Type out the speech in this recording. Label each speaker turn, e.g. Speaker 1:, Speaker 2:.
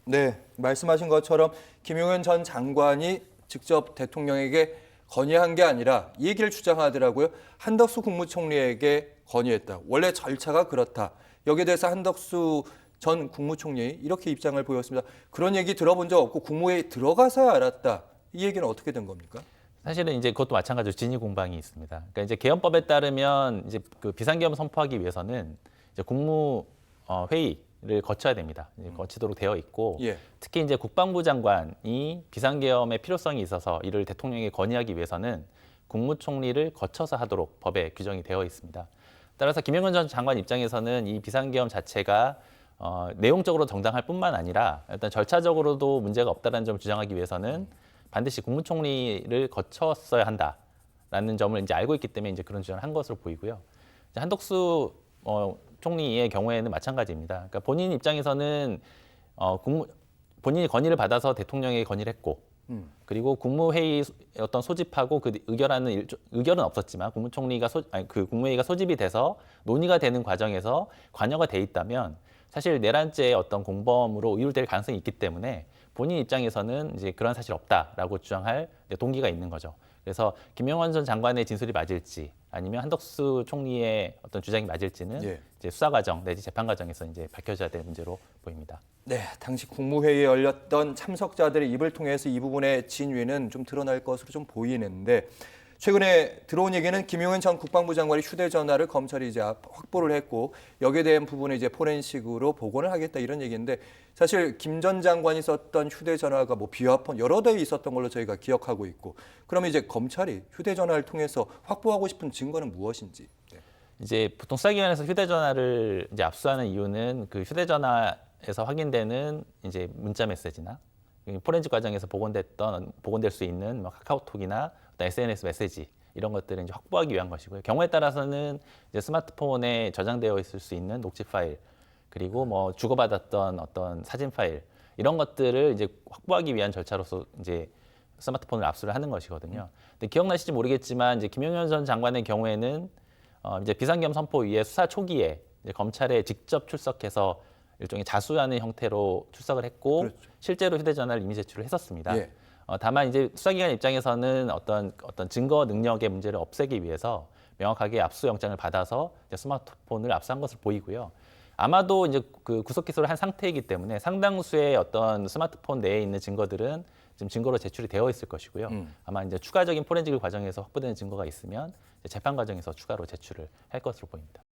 Speaker 1: 네, 말씀하신 것처럼 김용현 전 장관이 직접 대통령에게 건의한 게 아니라 이 얘기를 주장하더라고요. 한덕수 국무총리에게 건의했다. 원래 절차가 그렇다. 여기에 대해서 한덕수 전 국무총리 이렇게 입장을 보였습니다. 그런 얘기 들어본 적 없고 국무회의 들어가서야 알았다. 이 얘기는 어떻게 된 겁니까?
Speaker 2: 사실은 이제 그것도 마찬가지로 진위 공방이 있습니다. 그러니까 이제 개헌법에 따르면 이제 그 비상계엄 선포하기 위해서는 이제 국무 회의를 거쳐야 됩니다. 이제 거치도록 되어 있고
Speaker 1: 예.
Speaker 2: 특히 이제 국방부 장관이 비상계엄의 필요성이 있어서 이를 대통령에게 건의하기 위해서는 국무총리를 거쳐서 하도록 법에 규정이 되어 있습니다. 따라서 김영현 전 장관 입장에서는 이 비상계엄 자체가 내용적으로 정당할 뿐만 아니라 일단 절차적으로도 문제가 없다는 점을 주장하기 위해서는 반드시 국무총리를 거쳤어야 한다라는 점을 이제 알고 있기 때문에 이제 그런 주장을 한 것으로 보이고요. 이제 한덕수 총리의 경우에는 마찬가지입니다. 그러니까 본인 입장에서는 본인이 건의를 받아서 대통령에게 건의를 했고, 그리고 국무회의 어떤 소집하고 그 의결은 없었지만 국무총리가 그 국무회의가 소집이 돼서 논의가 되는 과정에서 관여가 돼 있다면 사실 내란죄의 어떤 공범으로 의율될 가능성이 있기 때문에 본인 입장에서는 이제 그런 사실 없다라고 주장할 동기가 있는 거죠. 그래서 김영환 전 장관의 진술이 맞을지 아니면 한덕수 총리의 어떤 주장이 맞을지는
Speaker 1: 예.
Speaker 2: 이제 수사 과정 내지 재판 과정에서 이제 밝혀져야 될 문제로 보입니다.
Speaker 1: 네, 당시 국무회의에 열렸던 참석자들의 입을 통해서 이 부분의 진위는 좀 드러날 것으로 좀 보이는데 최근에 들어온 얘기는 김용현 전 국방부 장관의 휴대전화를 검찰이 이제 확보를 했고 여기에 대한 부분을 이제 포렌식으로 복원을 하겠다 이런 얘기인데 사실 김 전 장관이 썼던 휴대전화가 뭐 비화폰 여러 대 있었던 걸로 저희가 기억하고 있고 그러면 이제 검찰이 휴대전화를 통해서 확보하고 싶은 증거는 무엇인지. 네.
Speaker 2: 이제 보통 수사기관에서 휴대전화를 이제 압수하는 이유는 그 휴대전화에서 확인되는 이제 문자 메시지나 포렌식 과정에서 복원될 수 있는 뭐 카카오톡이나 SNS 메시지 이런 것들을 이제 확보하기 위한 것이고요. 경우에 따라서는 이제 스마트폰에 저장되어 있을 수 있는 녹취 파일 그리고 뭐 주고받았던 어떤 사진 파일 이런 것들을 이제 확보하기 위한 절차로서 이제 스마트폰을 압수를 하는 것이거든요. 근데 기억나실지 모르겠지만 이제 김용현 전 장관의 경우에는 이제 비상계엄 선포 이후에 수사 초기에 이제 검찰에 직접 출석해서 일종의 자수하는 형태로 출석을 했고
Speaker 1: 그렇죠. 실제로
Speaker 2: 실제로 휴대전화를 이미 제출을 했었습니다.
Speaker 1: 예.
Speaker 2: 다만 이제 수사기관 입장에서는 어떤 증거 능력의 문제를 없애기 위해서 명확하게 압수영장을 받아서 이제 스마트폰을 압수한 것으로 보이고요. 아마도 이제 그 구속 기소를 한 상태이기 때문에 상당수의 어떤 스마트폰 내에 있는 증거들은 지금 증거로 제출이 되어 있을 것이고요. 아마 이제 추가적인 포렌식 과정에서 확보되는 증거가 있으면 이제 재판 과정에서 추가로 제출을 할 것으로 보입니다.